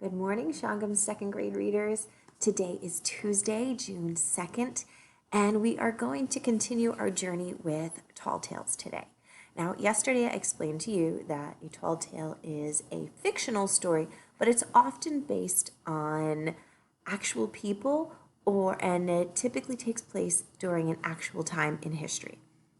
Good morning, Shangam second grade readers. Today is Tuesday, June 2nd, and we are going to continue our journey with Tall Tales today. Now, yesterday I explained to you that a tall tale is a fictional story, but it's often based on actual people and it typically takes place during an actual time in history.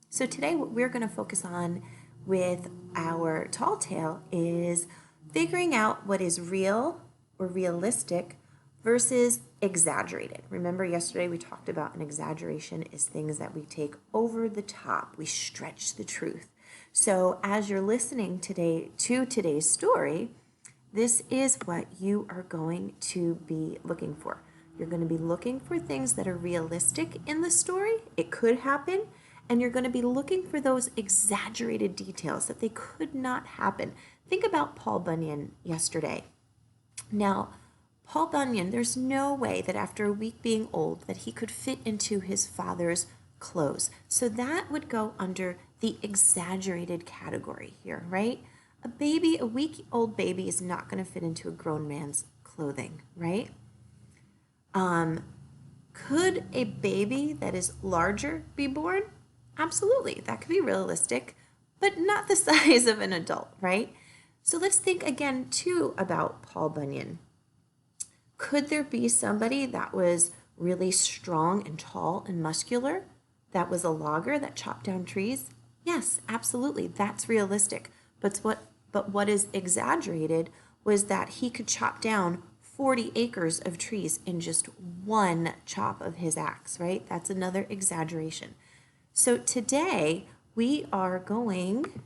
So today what we're going to focus on with our tall tale is figuring out what is real or realistic versus exaggerated. Remember yesterday we talked about an exaggeration is things that we take over the top. We stretch the truth. So as you're listening today to today's story, this is what you are going to be looking for. You're going to be looking for things that are realistic in the story. It could happen. And you're going to be looking for those exaggerated details that they could not happen. Think about Paul Bunyan yesterday. Now, Paul Bunyan, there's no way that after a week being old that he could fit into his father's clothes. So that would go under the exaggerated category here, right? A week-old baby is not going to fit into a grown man's clothing, right? Could a baby that is larger be born? Absolutely, that could be realistic, but not the size of an adult, right? So let's think again, too, about Paul Bunyan. Could there be somebody that was really strong and tall and muscular, that was a logger that chopped down trees? Yes, absolutely, that's realistic. But what is exaggerated was that he could chop down 40 acres of trees in just one chop of his axe, right? That's another exaggeration. So today we are going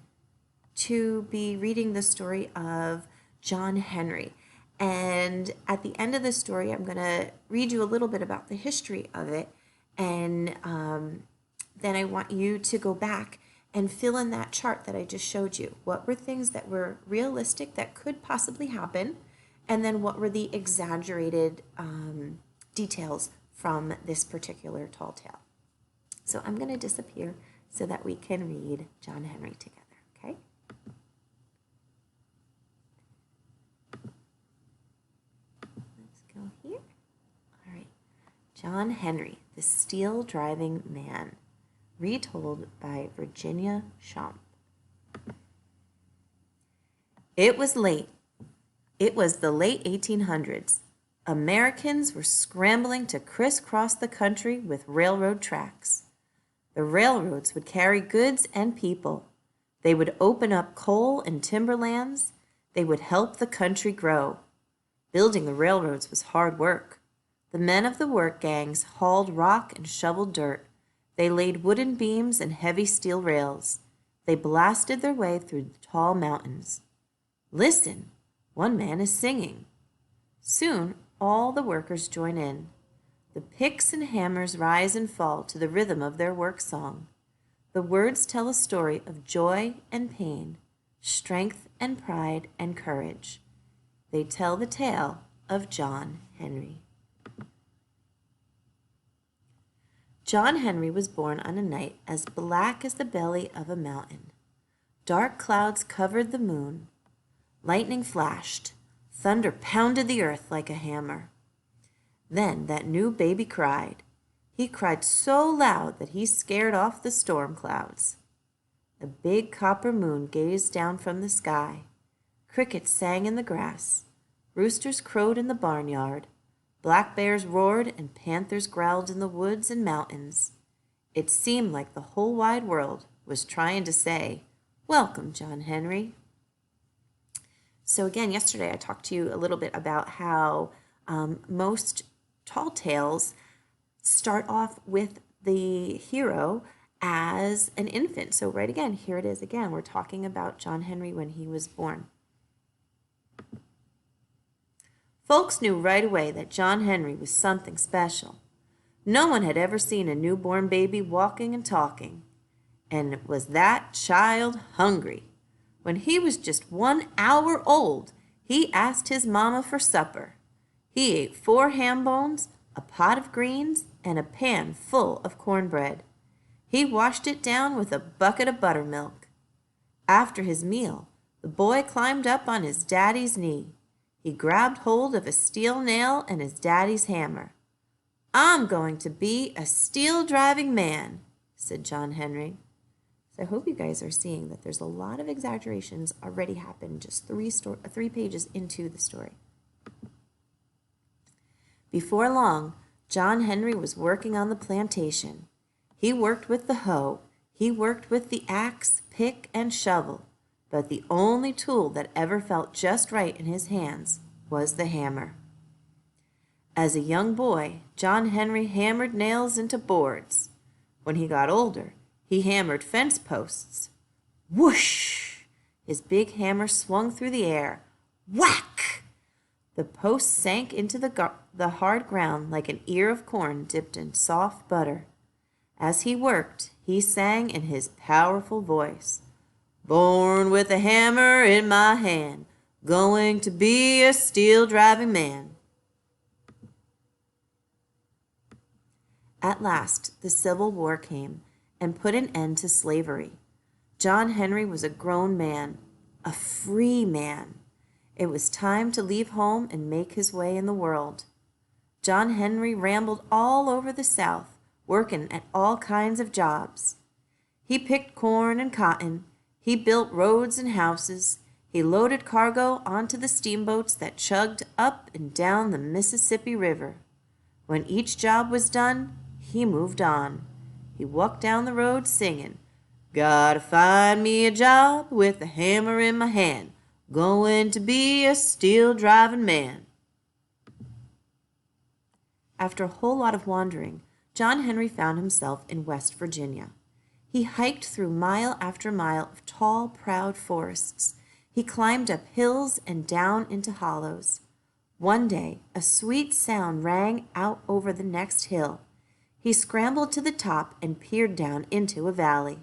to be reading the story of John Henry. And at the end of the story, I'm going to read you a little bit about the history of it. And then I want you to go back and fill in that chart that I just showed you. What were things that were realistic that could possibly happen? And then what were the exaggerated details from this particular tall tale? So I'm going to disappear so that we can read John Henry together, okay? Let's go here. All right. John Henry, the Steel-Driving Man, retold by Virginia Schomp. It was late. It was the late 1800s. Americans were scrambling to crisscross the country with railroad tracks. The railroads would carry goods and people. They would open up coal and timberlands. They would help the country grow. Building the railroads was hard work. The men of the work gangs hauled rock and shoveled dirt. They laid wooden beams and heavy steel rails. They blasted their way through tall mountains. Listen, one man is singing. Soon all the workers join in. The picks and hammers rise and fall to the rhythm of their work song. The words tell a story of joy and pain, strength and pride and courage. They tell the tale of John Henry. John Henry was born on a night as black as the belly of a mountain. Dark clouds covered the moon. Lightning flashed. Thunder pounded the earth like a hammer. Then that new baby cried. He cried so loud that he scared off the storm clouds. A big copper moon gazed down from the sky. Crickets sang in the grass. Roosters crowed in the barnyard. Black bears roared and panthers growled in the woods and mountains. It seemed like the whole wide world was trying to say, "Welcome, John Henry." So again, yesterday I talked to you a little bit about how most tall tales start off with the hero as an infant. So right again, here it is again. We're talking about John Henry when he was born. Folks knew right away that John Henry was something special. No one had ever seen a newborn baby walking and talking. And was that child hungry? When he was just 1 hour old, he asked his mama for supper. He ate 4 ham bones, a pot of greens, and a pan full of cornbread. He washed it down with a bucket of buttermilk. After his meal, the boy climbed up on his daddy's knee. He grabbed hold of a steel nail and his daddy's hammer. "I'm going to be a steel-driving man," said John Henry. So I hope you guys are seeing that there's a lot of exaggerations already happened just 3 pages into the story. Before long, John Henry was working on the plantation. He worked with the hoe, he worked with the axe, pick, and shovel, but the only tool that ever felt just right in his hands was the hammer. As a young boy, John Henry hammered nails into boards. When he got older, he hammered fence posts. Whoosh! His big hammer swung through the air. Whack! The post sank into the hard ground like an ear of corn dipped in soft butter. As he worked, he sang in his powerful voice, "Born with a hammer in my hand, going to be a steel-driving man." At last, the Civil War came and put an end to slavery. John Henry was a grown man, a free man. It was time to leave home and make his way in the world. John Henry rambled all over the South, working at all kinds of jobs. He picked corn and cotton. He built roads and houses. He loaded cargo onto the steamboats that chugged up and down the Mississippi River. When each job was done, he moved on. He walked down the road singing, "Gotta find me a job with a hammer in my hand, going to be a steel-driving man." After a whole lot of wandering, John Henry found himself in West Virginia. He hiked through mile after mile of tall, proud forests. He climbed up hills and down into hollows. One day, a sweet sound rang out over the next hill. He scrambled to the top and peered down into a valley.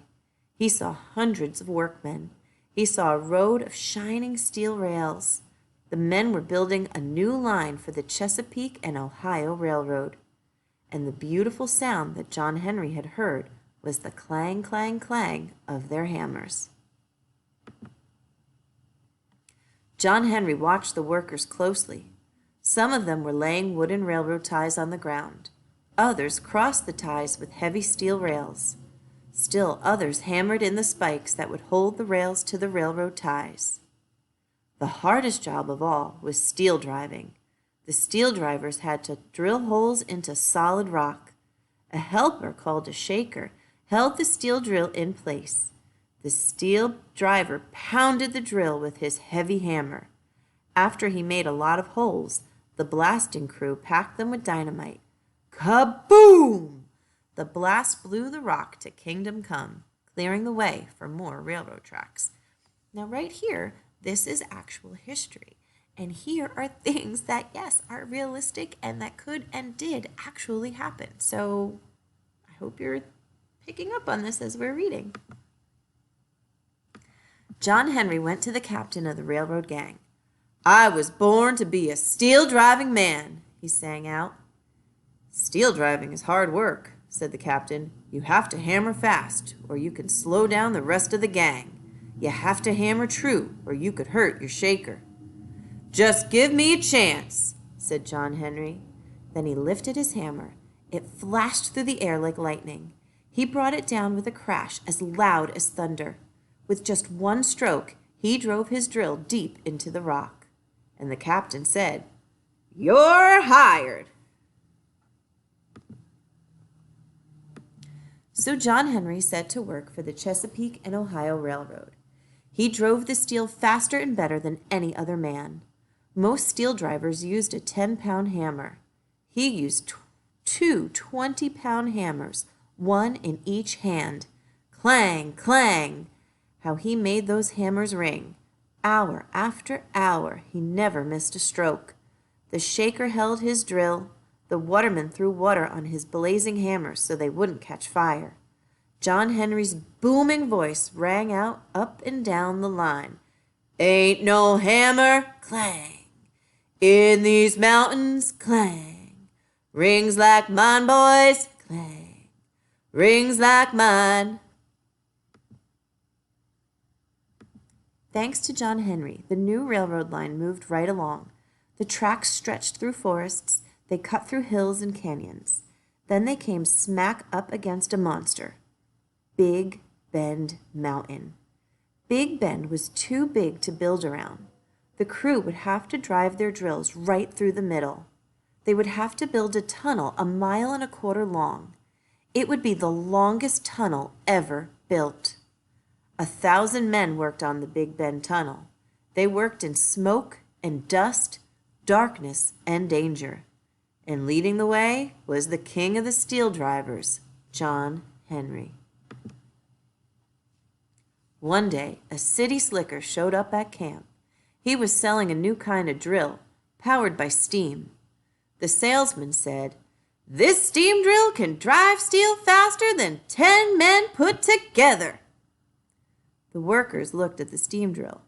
He saw hundreds of workmen. He saw a road of shining steel rails. The men were building a new line for the Chesapeake and Ohio Railroad. And the beautiful sound that John Henry had heard was the clang, clang, clang of their hammers. John Henry watched the workers closely. Some of them were laying wooden railroad ties on the ground. Others crossed the ties with heavy steel rails. Still others hammered in the spikes that would hold the rails to the railroad ties. The hardest job of all was steel driving. The steel drivers had to drill holes into solid rock. A helper called a shaker held the steel drill in place. The steel driver pounded the drill with his heavy hammer. After he made a lot of holes, the blasting crew packed them with dynamite. Kaboom! The blast blew the rock to kingdom come, clearing the way for more railroad tracks. Now right here, this is actual history. And here are things that, yes, are realistic and that could and did actually happen. So I hope you're picking up on this as we're reading. John Henry went to the captain of the railroad gang. "I was born to be a steel-driving man," he sang out. "Steel driving is hard work," said the captain. "You have to hammer fast, or you can slow down the rest of the gang. You have to hammer true, or you could hurt your shaker." "Just give me a chance," said John Henry. Then he lifted his hammer. It flashed through the air like lightning. He brought it down with a crash as loud as thunder. With just one stroke, he drove his drill deep into the rock. And the captain said, "You're hired." So John Henry set to work for the Chesapeake and Ohio Railroad. He drove the steel faster and better than any other man. Most steel drivers used a 10-pound hammer. He used two 20-pound hammers, one in each hand. Clang, clang! How he made those hammers ring. Hour after hour, he never missed a stroke. The shaker held his drill. The waterman threw water on his blazing hammers so they wouldn't catch fire. John Henry's booming voice rang out up and down the line. "Ain't no hammer, clang, in these mountains, clang. Rings like mine, boys, clang. Rings like mine." Thanks to John Henry, the new railroad line moved right along. The tracks stretched through forests, they cut through hills and canyons. Then they came smack up against a monster, Big Bend Mountain. Big Bend was too big to build around. The crew would have to drive their drills right through the middle. They would have to build a tunnel 1.25 miles long. It would be the longest tunnel ever built. 1,000 men worked on the Big Bend Tunnel. They worked in smoke and dust, darkness and danger. And leading the way was the king of the steel drivers, John Henry. One day, a city slicker showed up at camp. He was selling a new kind of drill, powered by steam. The salesman said, "This steam drill can drive steel faster than 10 men put together." The workers looked at the steam drill.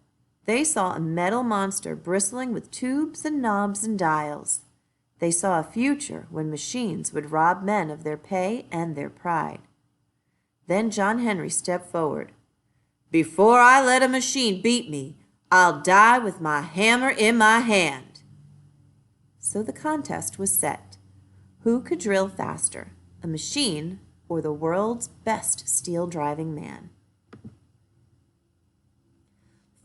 They saw a metal monster bristling with tubes and knobs and dials. They saw a future when machines would rob men of their pay and their pride. Then John Henry stepped forward. "Before I let a machine beat me, I'll die with my hammer in my hand." So the contest was set. Who could drill faster, a machine or the world's best steel-driving man?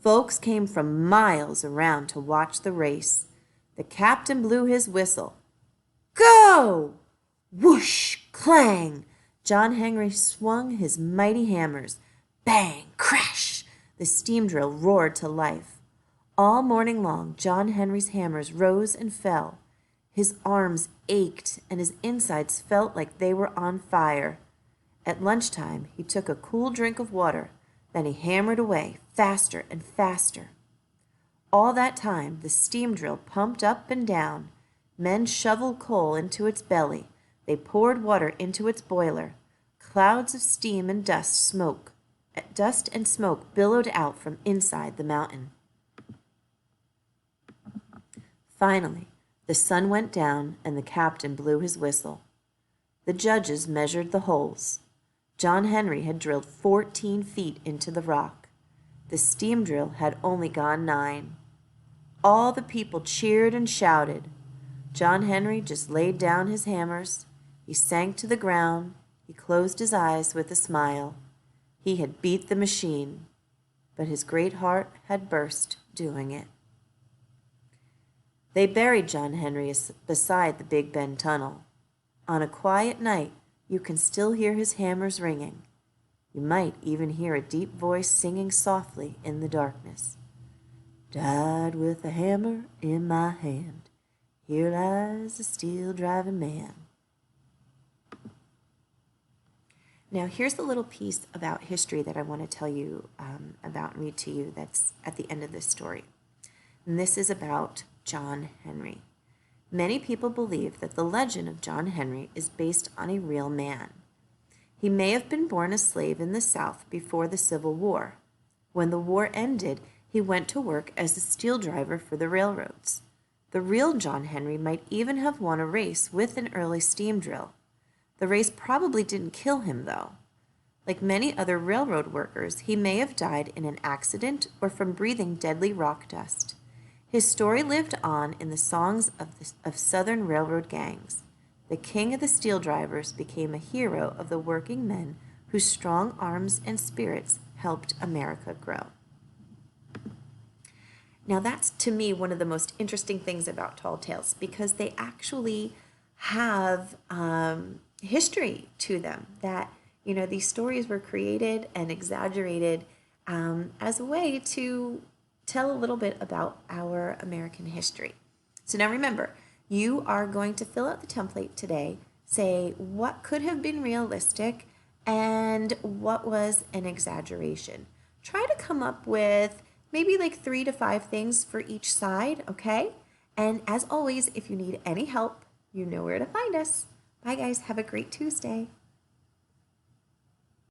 Folks came from miles around to watch the race. The captain blew his whistle. "Go!" Whoosh! Clang! John Henry swung his mighty hammers. Bang! Crash! The steam drill roared to life. All morning long, John Henry's hammers rose and fell. His arms ached and his insides felt like they were on fire. At lunchtime, he took a cool drink of water. Then he hammered away, faster and faster. All that time, the steam drill pumped up and down. Men shoveled coal into its belly. They poured water into its boiler. Clouds of steam and dust and smoke billowed out from inside the mountain. Finally, the sun went down and the captain blew his whistle. The judges measured the holes. John Henry had drilled 14 feet into the rock. The steam drill had only gone 9. All the people cheered and shouted. John Henry just laid down his hammers. He sank to the ground. He closed his eyes with a smile. He had beat the machine, but his great heart had burst doing it. They buried John Henry beside the Big Bend Tunnel. On a quiet night, you can still hear his hammers ringing. You might even hear a deep voice singing softly in the darkness. "Died with a hammer in my hand. Here lies a steel-driving man." Now, here's a little piece about history that I want to tell you about and read to you that's at the end of this story. And this is about John Henry. Many people believe that the legend of John Henry is based on a real man. He may have been born a slave in the South before the Civil War. When the war ended, he went to work as a steel driver for the railroads. The real John Henry might even have won a race with an early steam drill. The race probably didn't kill him, though. Like many other railroad workers, he may have died in an accident or from breathing deadly rock dust. His story lived on in the songs of Southern railroad gangs. The king of the steel drivers became a hero of the working men whose strong arms and spirits helped America grow. Now that's, to me, one of the most interesting things about Tall Tales, because they actually have history to them, that, you know, these stories were created and exaggerated as a way to tell a little bit about our American history. So now remember, you are going to fill out the template today, say what could have been realistic and what was an exaggeration. Try to come up with maybe like 3 to 5 things for each side, okay? And as always, if you need any help, you know where to find us. Bye guys, have a great Tuesday.